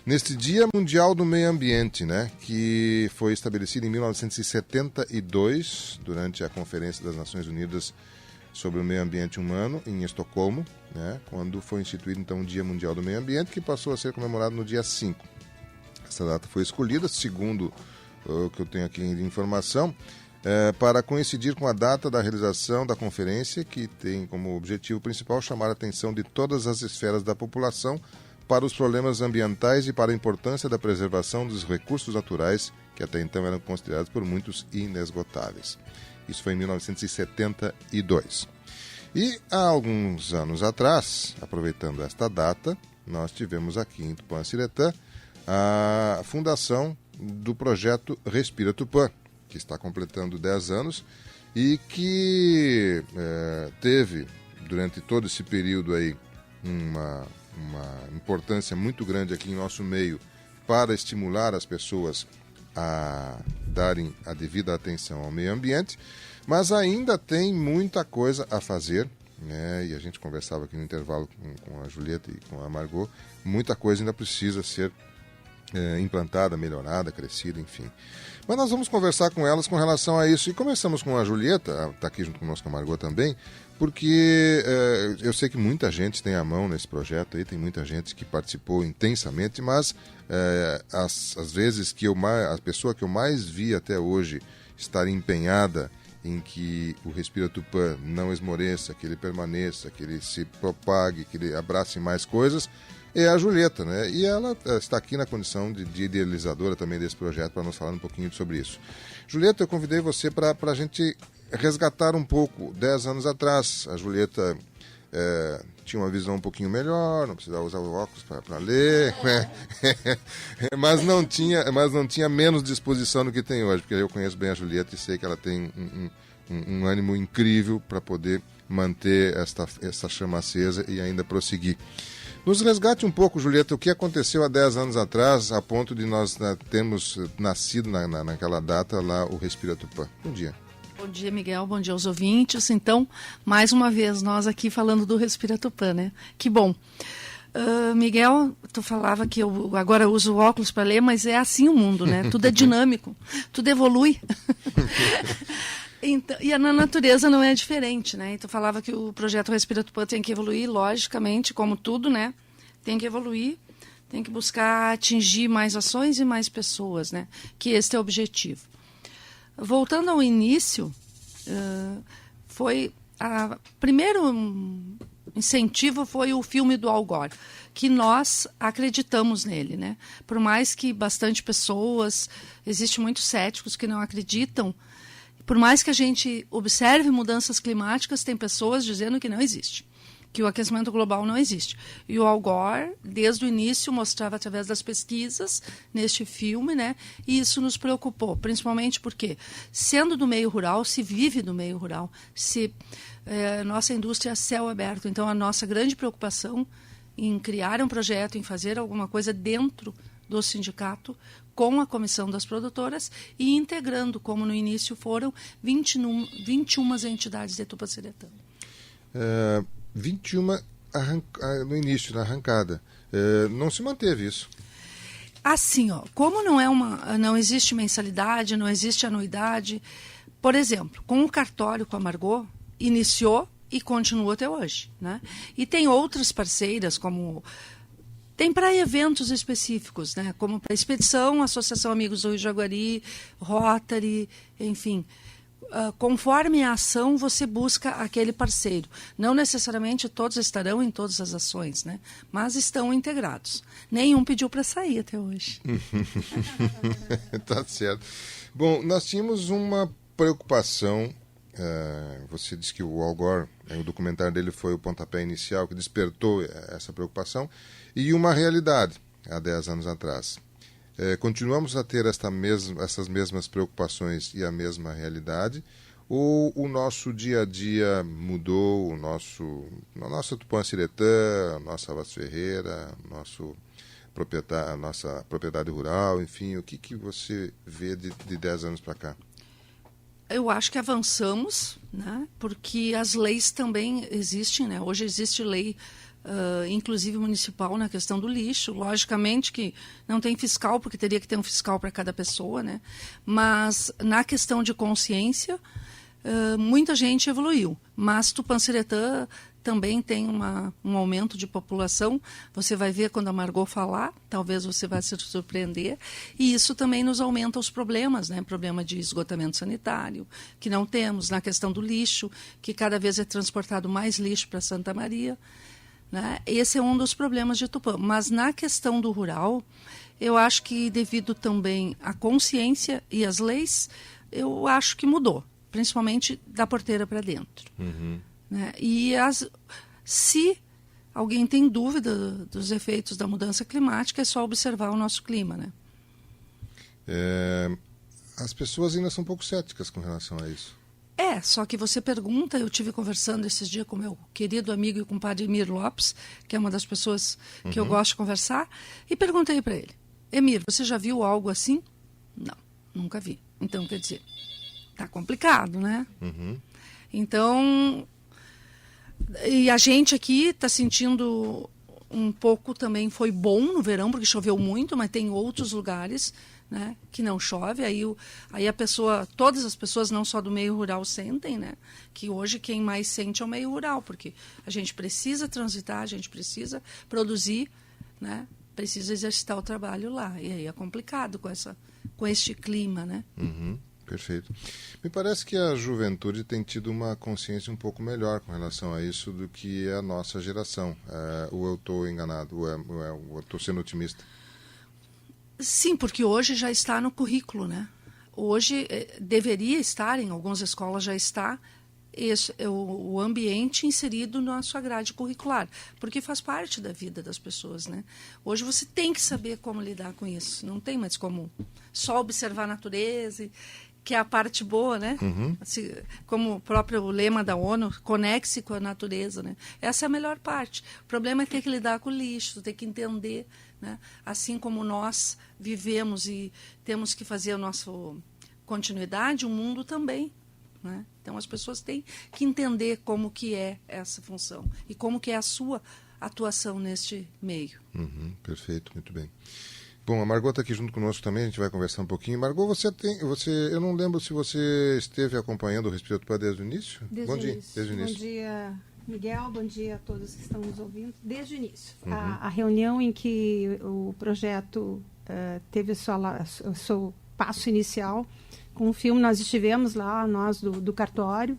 Neste Dia Mundial do Meio Ambiente, né, que foi estabelecido em 1972, durante a Conferência das Nações Unidas sobre o Meio Ambiente Humano, em Estocolmo, né, quando foi instituído então o Dia Mundial do Meio Ambiente, que passou a ser comemorado no dia 5. Essa data foi escolhida, segundo o que eu tenho aqui de informação, para coincidir com a data da realização da conferência, que tem como objetivo principal chamar a atenção de todas as esferas da população para os problemas ambientais e para a importância da preservação dos recursos naturais, que até então eram considerados por muitos inesgotáveis. Isso foi em 1972. E há alguns anos atrás, aproveitando esta data, nós tivemos aqui em Tupã-Ciretã a fundação do projeto Respira Tupã, que está completando 10 anos e que teve, durante todo esse período aí, uma importância muito grande aqui em nosso meio para estimular as pessoas a darem a devida atenção ao meio ambiente, mas ainda tem muita coisa a fazer, né? E a gente conversava aqui no intervalo com a Julieta e com a Margot, muita coisa ainda precisa ser implantada, melhorada, crescida, enfim. Mas nós vamos conversar com elas com relação a isso. E começamos com a Julieta, está aqui junto conosco a Margot também, porque eu sei que muita gente tem a mão nesse projeto aí, tem muita gente que participou intensamente, mas às vezes que a pessoa que eu mais vi até hoje estar empenhada em que o Respira Tupã não esmoreça, que ele permaneça, que ele se propague, que ele abrace mais coisas, é a Julieta, né? E ela está aqui na condição de idealizadora também desse projeto para nos falar um pouquinho sobre isso. Julieta, eu convidei você para a gente resgatar um pouco. 10 anos atrás, a Julieta tinha uma visão um pouquinho melhor, não precisava usar o óculos para ler, né? mas não tinha menos disposição do que tem hoje, porque eu conheço bem a Julieta e sei que ela tem um ânimo incrível para poder manter essa chama acesa e ainda prosseguir. Nos resgate um pouco, Julieta, o que aconteceu há 10 anos atrás, a ponto de nós termos nascido naquela data lá o Respira Tupã. Bom dia. Bom dia, Miguel. Bom dia aos ouvintes. Então, mais uma vez, nós aqui falando do Respira Tupã, né? Que bom. Miguel, tu falava que eu agora uso óculos para ler, mas é assim o mundo, né? Tudo é dinâmico, tudo evolui. Então, e na natureza não é diferente, né? Então falava que o projeto Respira Tupã tem que evoluir, logicamente, como tudo, né? Tem que evoluir, tem que buscar atingir mais ações e mais pessoas, né? Que este é o objetivo. Voltando ao início, primeiro incentivo foi o filme do Al Gore, que nós acreditamos nele, né? Por mais que bastante pessoas, existem muitos céticos que não acreditam. Por mais que a gente observe mudanças climáticas, tem pessoas dizendo que não existe, que o aquecimento global não existe. E o Al Gore, desde o início, mostrava através das pesquisas neste filme, né? E isso nos preocupou, principalmente porque, sendo do meio rural, se vive do meio rural, nossa indústria é a céu aberto. Então, a nossa grande preocupação em criar um projeto, em fazer alguma coisa dentro do sindicato, com a comissão das produtoras e integrando, como no início foram 21 entidades de Tupã-Ciretã. 21 no início, na arrancada. Não se manteve isso? Assim, como não existe mensalidade, não existe anuidade, por exemplo, com o cartório, com a Margot, iniciou e continua até hoje, né? E tem outras parceiras, como... Tem para eventos específicos, né? Como para expedição, Associação Amigos do Rio Jaguari, Rotary, enfim. Conforme a ação, você busca aquele parceiro. Não necessariamente todos estarão em todas as ações, né? Mas estão integrados. Nenhum pediu para sair até hoje. Tá certo. Bom, nós tínhamos uma preocupação. Você disse que o Al Gore, o documentário dele foi o pontapé inicial que despertou essa preocupação, e uma realidade há 10 anos atrás. Continuamos a ter essas mesmas preocupações e a mesma realidade, ou o nosso dia a dia mudou, a nossa Tupã-Ciretã, a nossa Abas Ferreira, a nossa propriedade rural, enfim, o que você vê de 10 anos para cá? Eu acho que avançamos, né? Porque as leis também existem, né? Hoje existe lei inclusive municipal, na questão do lixo. Logicamente que não tem fiscal, porque teria que ter um fiscal para cada pessoa, né? Mas na questão de consciência, muita gente evoluiu. Mas Tupanciretã também tem um aumento de população. Você vai ver quando a Margot falar, talvez você vá se surpreender. E isso também nos aumenta os problemas, né? Problema de esgotamento sanitário, que não temos. Na questão do lixo, que cada vez é transportado mais lixo para Santa Maria, né? Esse é um dos problemas de Tupã. Mas na questão do rural, eu acho que devido também à consciência e às leis, eu acho que mudou, principalmente da porteira para dentro. Uhum. Né? E se alguém tem dúvida dos efeitos da mudança climática, é só observar o nosso clima, né? As pessoas ainda são um pouco céticas com relação a isso. Só que você pergunta, eu tive conversando esses dias com meu querido amigo e compadre Emir Lopes, que é uma das pessoas que eu gosto de conversar, e perguntei para ele: Emir, você já viu algo assim? Não, nunca vi. Então, quer dizer, tá complicado, né? Uhum. Então, e a gente aqui está sentindo um pouco também, foi bom no verão, porque choveu muito, mas tem outros lugares, né, que não chove, aí todas as pessoas, não só do meio rural, sentem, né, que hoje quem mais sente é o meio rural, porque a gente precisa transitar, a gente precisa produzir, né, precisa exercitar o trabalho lá, e aí é complicado com este clima, né. Uhum. Perfeito. Me parece que a juventude tem tido uma consciência um pouco melhor com relação a isso do que a nossa geração. Ou eu estou enganado, ou eu estou sendo otimista? Sim, porque hoje já está no currículo, né? Hoje deveria estar, em algumas escolas já está, o ambiente inserido na sua grade curricular, porque faz parte da vida das pessoas, né? Hoje você tem que saber como lidar com isso, não tem mais como só observar a natureza, que é a parte boa, né? Uhum. Assim, como o próprio lema da ONU, conecte-se com a natureza, né? Essa é a melhor parte. O problema é ter que lidar com o lixo, ter que entender, né? Assim como nós vivemos e temos que fazer a nossa continuidade, o mundo também, né? Então as pessoas têm que entender como que é essa função e como que é a sua atuação neste meio. Uhum, perfeito, muito bem. Bom, a Margot está aqui junto conosco também, a gente vai conversar um pouquinho. Margot, eu não lembro se você esteve acompanhando o Respira Tupã desde o início? Desde o início. Bom dia, Miguel, bom dia a todos que estão nos ouvindo. Desde o início. Uhum. A reunião em que o projeto teve o seu passo inicial com o filme, nós estivemos lá, nós do cartório,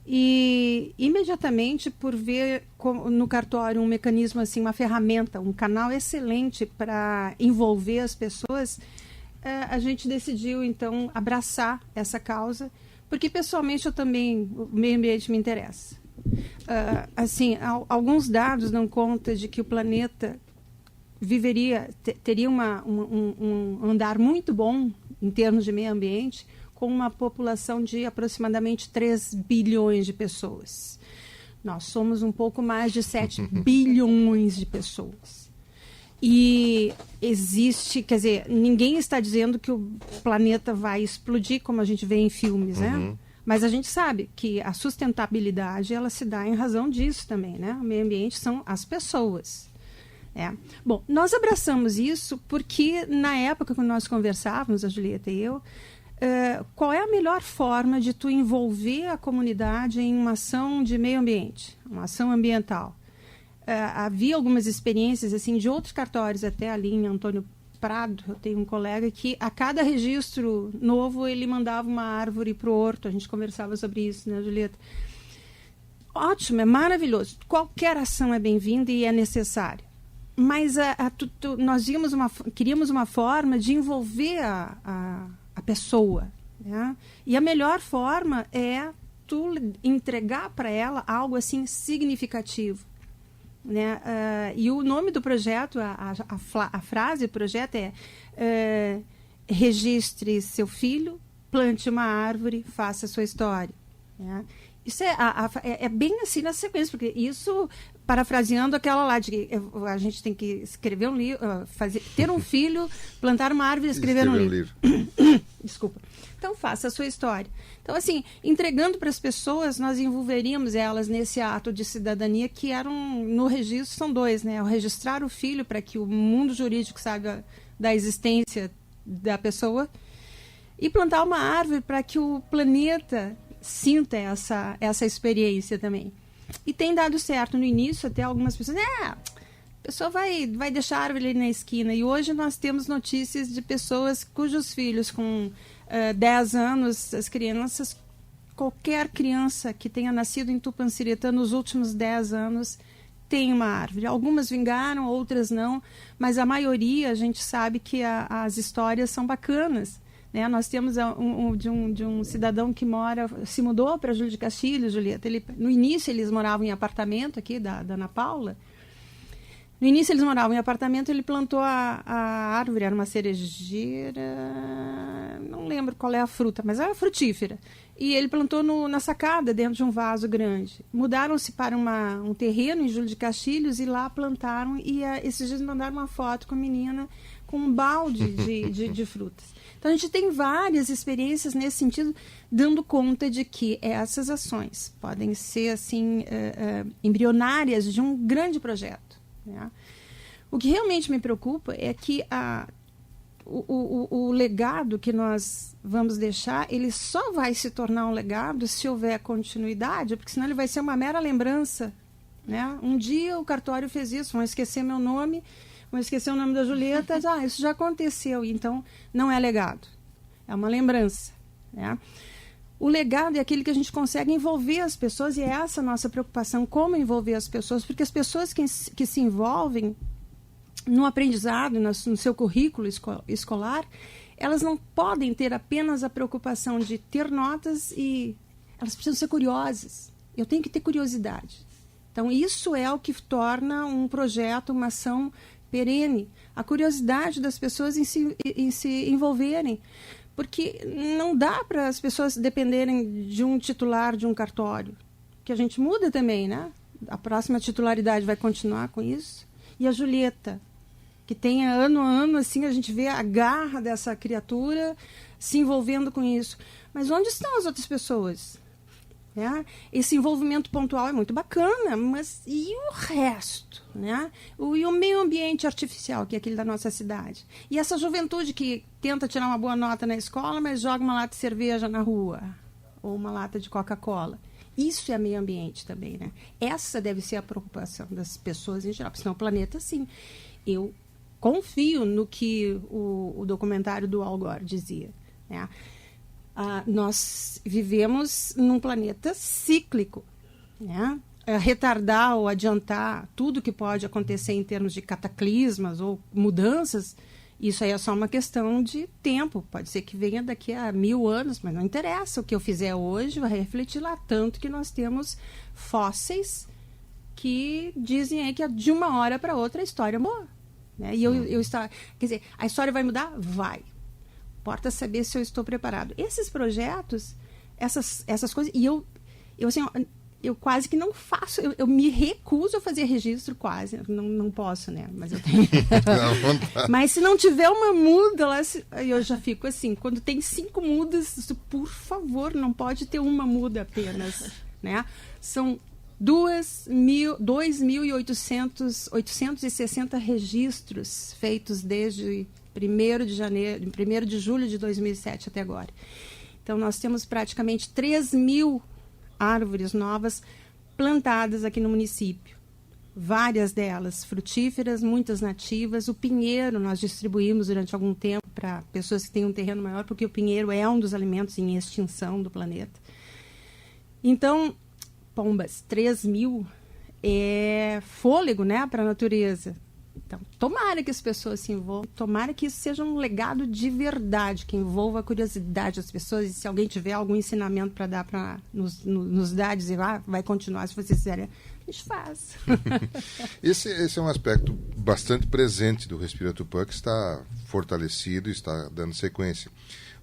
e imediatamente por ver no cartório um mecanismo, assim, uma ferramenta, um canal excelente para envolver as pessoas, a gente decidiu então abraçar essa causa, porque pessoalmente o meio ambiente me interessa. Assim, alguns dados dão conta de que o planeta teria um andar muito bom em termos de meio ambiente, com uma população de aproximadamente 3 bilhões de pessoas. Nós somos um pouco mais de 7 bilhões de pessoas. E existe, quer dizer, ninguém está dizendo que o planeta vai explodir, como a gente vê em filmes, né? Mas a gente sabe que a sustentabilidade, ela se dá em razão disso também, né? O meio ambiente são as pessoas. Bom, nós abraçamos isso porque, na época que nós conversávamos, a Julieta e eu, qual é a melhor forma de tu envolver a comunidade em uma ação de meio ambiente, uma ação ambiental? Havia algumas experiências assim de outros cartórios, até ali em Antônio Prado, eu tenho um colega que a cada registro novo ele mandava uma árvore para o horto. A gente conversava sobre isso, né, Julieta? Ótimo, é maravilhoso. Qualquer ação é bem-vinda e é necessária. Mas nós queríamos uma forma de envolver a pessoa, né? E a melhor forma é tu entregar para ela algo assim significativo, né? E o nome do projeto, a frase do projeto é registre seu filho, plante uma árvore, faça a sua história, né? Isso é bem assim na sequência, porque isso parafraseando aquela lá de que a gente tem que escrever um livro, ter um filho, plantar uma árvore e escrever um livro. Desculpa. Então, faça a sua história. Então, assim, entregando para as pessoas, nós envolveríamos elas nesse ato de cidadania que no registro, são 2, né? O registrar o filho para que o mundo jurídico saiba da existência da pessoa e plantar uma árvore para que o planeta sinta essa experiência também. E tem dado certo no início, até algumas pessoas, a pessoa vai deixar a árvore ali na esquina. E hoje nós temos notícias de pessoas cujos filhos com 10 anos, as crianças, qualquer criança que tenha nascido em Tupanciretã nos últimos 10 anos tem uma árvore. Algumas vingaram, outras não, mas a maioria a gente sabe que as histórias são bacanas. Né? Nós temos de um cidadão que se mudou para Júlio de Castilhos, Julieta. No início eles moravam em apartamento aqui da Ana Paula. No início eles moravam em apartamento, ele plantou a árvore, era uma cerejeira, não lembro qual é a fruta, mas era frutífera. E ele plantou na sacada, dentro de um vaso grande. Mudaram-se para um terreno em Júlio de Castilhos e lá plantaram, e esses dias mandaram uma foto com a menina com um balde de frutas. Então, a gente tem várias experiências nesse sentido, dando conta de que essas ações podem ser, assim, embrionárias de um grande projeto. Né? O que realmente me preocupa é que o legado que nós vamos deixar, ele só vai se tornar um legado se houver continuidade, porque senão ele vai ser uma mera lembrança. Né? Um dia o cartório fez isso, vão esquecer meu nome, vão esquecer o nome da Julieta, isso já aconteceu, então não é legado, é uma lembrança. Né? O legado é aquele que a gente consegue envolver as pessoas, e é essa a nossa preocupação, como envolver as pessoas, porque as pessoas que se envolvem no aprendizado, no seu currículo escolar, elas não podem ter apenas a preocupação de ter notas, e elas precisam ser curiosas. Eu tenho que ter curiosidade. Então, isso é o que torna um projeto, uma ação perene, a curiosidade das pessoas em se envolverem. Porque não dá para as pessoas dependerem de um titular de um cartório, que a gente muda também, né? A próxima titularidade vai continuar com isso. E a Julieta, que tem ano a ano, assim, a gente vê a garra dessa criatura se envolvendo com isso. Mas onde estão as outras pessoas? Né? Esse envolvimento pontual é muito bacana, mas e o resto? Né? E o meio ambiente artificial, que é aquele da nossa cidade? E essa juventude que tenta tirar uma boa nota na escola, mas joga uma lata de cerveja na rua, ou uma lata de Coca-Cola. Isso é meio ambiente também, né? Essa deve ser a preocupação das pessoas em geral, porque senão o planeta, sim. Eu confio no que o documentário do Al Gore dizia, né? Nós vivemos num planeta cíclico, né? Retardar ou adiantar tudo que pode acontecer em termos de cataclismas ou mudanças, isso aí é só uma questão de tempo. Pode ser que venha daqui a 1000 anos, mas não interessa. O que eu fizer hoje vai refletir lá, tanto que nós temos fósseis que dizem aí que de uma hora para outra a história muda. Né? E quer dizer, a história vai mudar? Vai. Importa saber se eu estou preparado. Esses projetos, essas coisas, e eu assim, eu quase que não faço, eu me recuso a fazer registro, quase, não posso, né? Mas eu tenho. Mas se não tiver uma muda lá, eu já fico assim, quando tem 5 mudas, por favor, não pode ter uma muda apenas, né? São 2.860 registros feitos desde 1º de julho de 2007 até agora. Então, nós temos praticamente 3.000 árvores novas plantadas aqui no município. Várias delas frutíferas, muitas nativas. O pinheiro nós distribuímos durante algum tempo para pessoas que têm um terreno maior, porque o pinheiro é um dos alimentos em extinção do planeta. Então, pombas, 3.000 é fôlego, né, para a natureza. Então, tomara que as pessoas se envolvam, tomara que isso seja um legado de verdade, que envolva a curiosidade das pessoas, e se alguém tiver algum ensinamento para dar, para nos dar, dizer, vai continuar, se vocês fizerem, a gente faz. Esse é um aspecto bastante presente do Respira Tupã, que está fortalecido, está dando sequência.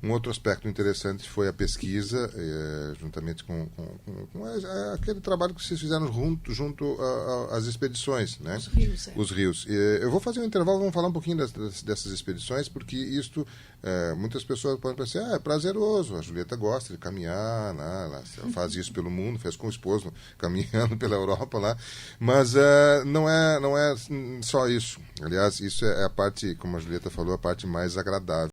Um outro aspecto interessante foi a pesquisa, juntamente com aquele trabalho que vocês fizeram junto às expedições, né? Os rios. Os rios. Eu vou fazer um intervalo, vamos falar um pouquinho dessas expedições, porque isto, muitas pessoas podem pensar, é prazeroso, a Julieta gosta de caminhar, né? Ela faz isso pelo mundo, fez com o esposo, caminhando pela Europa lá, mas não é só isso. Aliás, isso é a parte, como a Julieta falou, a parte mais agradável.